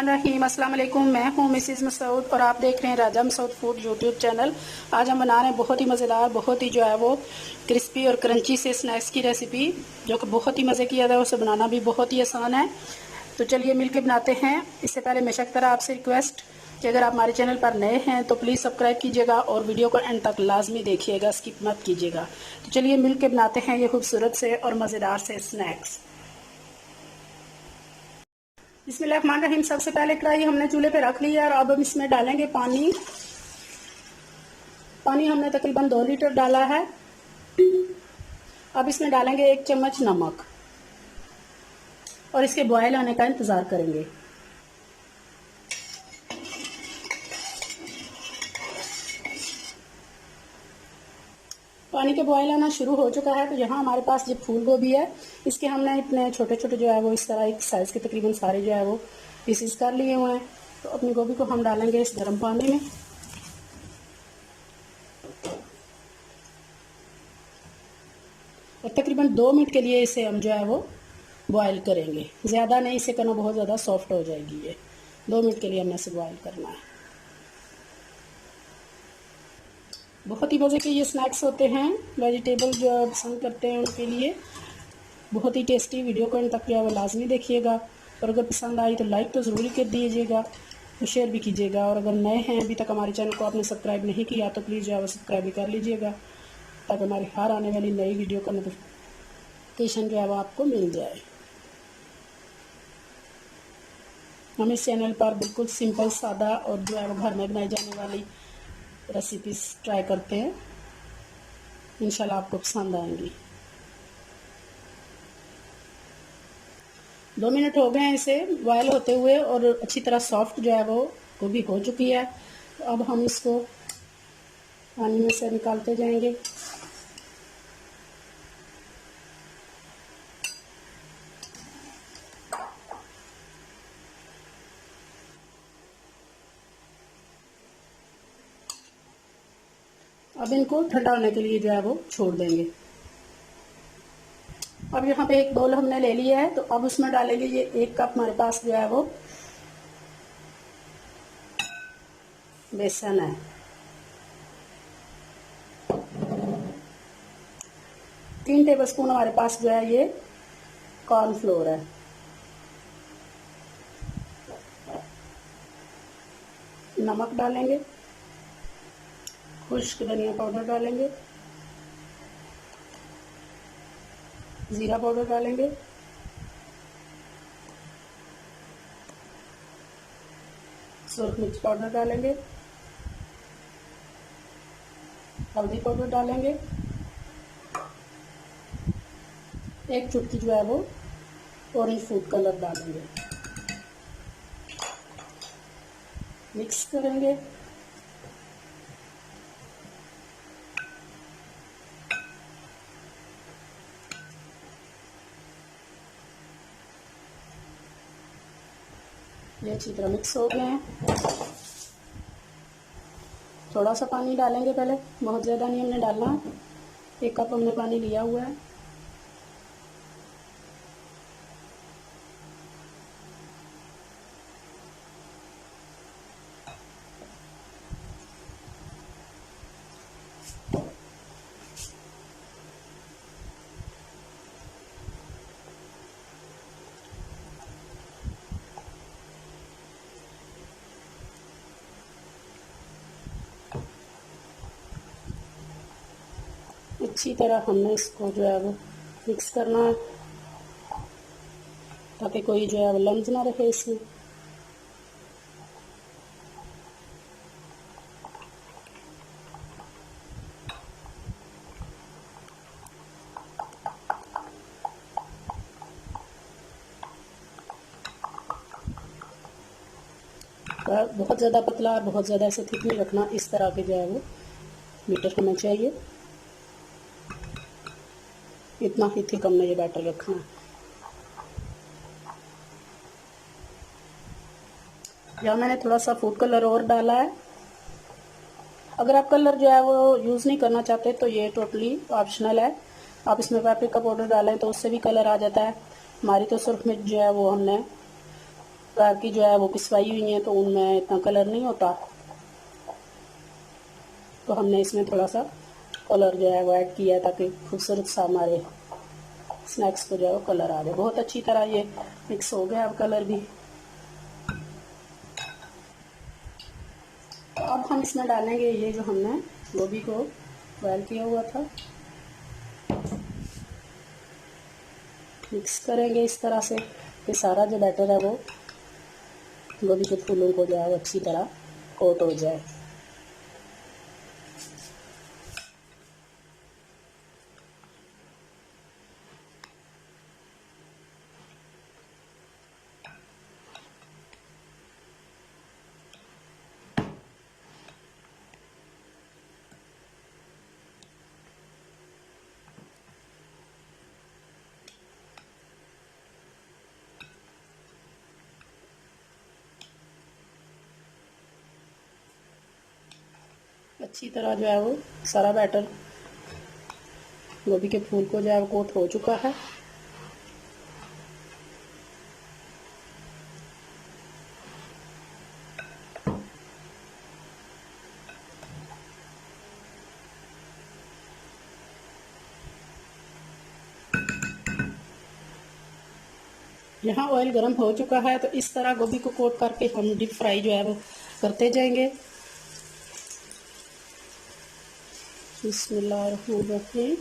बिस्मिल्लाहिर्रहमानिर्रहीम। अस्सलाम वालेकुम। मैं हूं मिसेस मसूद और आप देख रहे हैं राजा मसूद फूड यूट्यूब चैनल। आज हम बना रहे हैं बहुत ही मज़ेदार, बहुत ही जो है वो क्रिस्पी और क्रंची से स्नैक्स की रेसिपी, जो कि बहुत ही मज़े की है। उसे बनाना भी बहुत ही आसान है। तो चलिए मिलकर बनाते हैं। इससे पहले हमेशा की तरह आपसे रिक्वेस्ट कि अगर आप हमारे चैनल पर नए हैं तो प्लीज़ सब्सक्राइब कीजिएगा और वीडियो को एंड तक लाजमी देखिएगा, स्किप मत कीजिएगा। तो चलिए मिलकर बनाते हैं ये खूबसूरत से और मज़ेदार से स्नैक्स। बिस्मिल्लाहिर्रहमानिर्रहीम। सबसे पहले कढ़ाई हमने चूल्हे पे रख ली है और अब हम इसमें डालेंगे पानी। पानी हमने तकरीबन 2 लीटर डाला है। अब इसमें डालेंगे 1 चम्मच नमक और इसके बॉयल आने का इंतज़ार करेंगे। पानी के बॉयल आना शुरू हो चुका है। तो यहाँ हमारे पास ये फूल गोभी है, इसके हमने इतने छोटे छोटे जो है वो इस तरह एक साइज़ के तकरीबन सारे जो है वो पीसेस कर लिए हुए हैं। तो अपनी गोभी को हम डालेंगे इस गर्म पानी में। और तकरीबन 2 मिनट के लिए इसे हम जो है वो बॉयल करेंगे, ज़्यादा नहीं, इसे करना बहुत ज़्यादा सॉफ्ट हो जाएगी। ये 2 मिनट के लिए हमने इसे बॉयल करना है। बहुत ही मज़े के ये स्नैक्स होते हैं, वेजिटेबल जो पसंद करते हैं उनके लिए बहुत ही टेस्टी। वीडियो को इन तक जो है वो लाजमी देखिएगा और अगर पसंद आई तो लाइक तो ज़रूर कर दीजिएगा, तो शेयर भी कीजिएगा। और अगर नए हैं, अभी तक हमारे चैनल को आपने सब्सक्राइब नहीं किया तो प्लीज़ जो है वो सब्सक्राइब भी कर लीजिएगा, ताकि हमारी हर आने वाली नई वीडियो का नोटिफिकेशन जो है वो आपको मिल जाए। हम इस चैनल पर बिल्कुल सिंपल, सादा और जो है वो घर में बनाई जाने वाली रेसिपीज ट्राई करते हैं। इंशाल्लाह आपको पसंद आएंगी। 2 मिनट हो गए हैं इसे बॉयल होते हुए और अच्छी तरह सॉफ्ट जो है वो गोभी हो चुकी है। तो अब हम इसको पानी में से निकालते जाएंगे। अब इनको ठंडा होने के लिए जो है वो छोड़ देंगे। अब यहाँ पे एक बाउल हमने ले लिया है, तो अब उसमें डालेंगे ये 1 कप हमारे पास जो है वो बेसन है। तीन टेबलस्पून हमारे पास जो है ये कॉर्नफ्लोर है। नमक डालेंगे, खुश्क धनिया पाउडर डालेंगे, जीरा पाउडर डालेंगे, सुरख मिर्च पाउडर डालेंगे, हल्दी पाउडर डालेंगे, 1 चुटकी जो है वो ऑरेंज फूड कलर डालेंगे। मिक्स करेंगे। ये अच्छी तरह मिक्स हो गए हैं। थोड़ा सा पानी डालेंगे पहले, बहुत ज़्यादा नहीं हमने डालना। 1 कप हमने पानी लिया हुआ है। अच्छी तरह हमने इसको जो है वो मिक्स करना है, ताकि कोई जो है वो लम्स ना रहे इसमें। बहुत ज़्यादा पतला और बहुत ज़्यादा ऐसे थिक नहीं रखना, इस तरह के जो है वो बैटर होना चाहिए। इतना ही थिक हमने ये बैटर रखना है। यहाँ मैंने थोड़ा सा फूड कलर और डाला है। अगर आप कलर जो है वो यूज़ नहीं करना चाहते तो ये टोटली ऑप्शनल है। आप इसमें पेपरिका पाउडर डालें तो उससे भी कलर आ जाता है। हमारी तो सुर्ख मिर्च जो है वो हमने प्रकार की जो है वो पिसवाई हुई हैं, तो उनमें इतना कलर नहीं होता, तो हमने इसमें थोड़ा सा कलर जो है वो ऐड किया ताकि खूबसूरत सा हमारे स्नैक्स को जो है वो कलर आ जाए। बहुत अच्छी तरह ये मिक्स हो गया अब कलर भी। तो अब हम इसमें डालेंगे ये जो हमने गोभी को बॉयल किया हुआ था, मिक्स करेंगे इस तरह से कि सारा जो बैटर है वो गोभी के फूलों को जो है वो अच्छी तरह कोट हो जाए। अच्छी तरह जो है वो सारा बैटर गोभी के फूल को जो है वो कोट हो चुका है। यहाँ ऑयल गर्म हो चुका है, तो इस तरह गोभी को कोट करके हम डीप फ्राई जो है वो करते जाएंगे। बिस्मिल्लाहिर्रहमानिर्रहीम।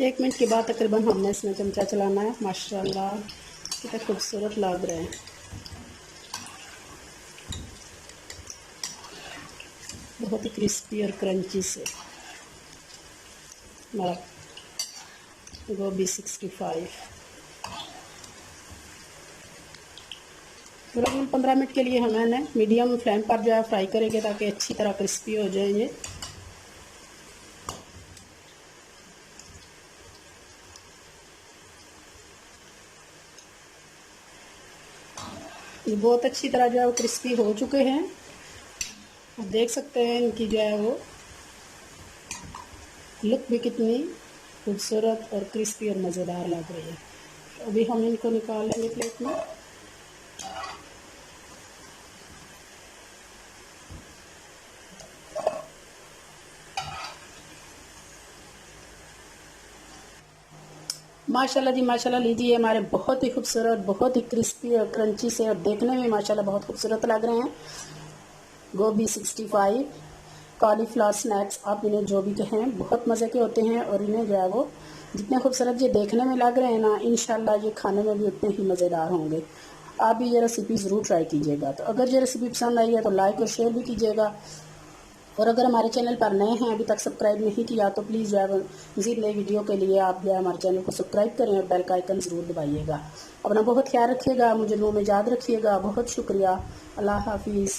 एक मिनट के बाद तकरीबन हमने इसमें चमचा चलाना है। माशाल्लाह कितना खूबसूरत लग रहे हैं, बहुत ही क्रिस्पी और क्रंची से हमारा गोभी 65। तकरीबन 15 मिनट के लिए हमने मीडियम फ्लेम पर जो है फ्राई करेंगे ताकि अच्छी तरह क्रिस्पी हो जाएंगे। ये बहुत अच्छी तरह जो है वो क्रिस्पी हो चुके हैं। आप देख सकते हैं इनकी जो है वो लुक भी कितनी खूबसूरत और क्रिस्पी और मज़ेदार लग रही है। तो अभी हम इनको निकाल लेंगे प्लेट में। माशाल्लाह जी माशाल्लाह, लीजिए हमारे बहुत ही खूबसूरत, बहुत ही क्रिस्पी और क्रंची से और देखने में माशाल्लाह बहुत खूबसूरत लग रहे हैं गोभी 65 कॉलीफ्लावर स्नैक्स। आप इन्हें जो भी कहें, बहुत मज़े के होते हैं और इन्हें जो है वो जितने खूबसूरत ये देखने में लग रहे हैं ना, इंशाल्लाह ये खाने में भी उतने ही मज़ेदार होंगे। आप भी ये रेसिपी ज़रूर ट्राई कीजिएगा। तो अगर ये रेसिपी पसंद आई है तो लाइक और शेयर भी कीजिएगा, और अगर हमारे चैनल पर नए हैं, अभी तक सब्सक्राइब नहीं किया, तो प्लीज़ जो है मज़ीद नई वीडियो के लिए आप जो है हमारे चैनल को सब्सक्राइब करें और बेल का आइकन ज़रूर दबाइएगा। अपना बहुत ख्याल रखिएगा, मुझे दुआ में याद रखिएगा। बहुत शुक्रिया। अल्लाह हाफिज़।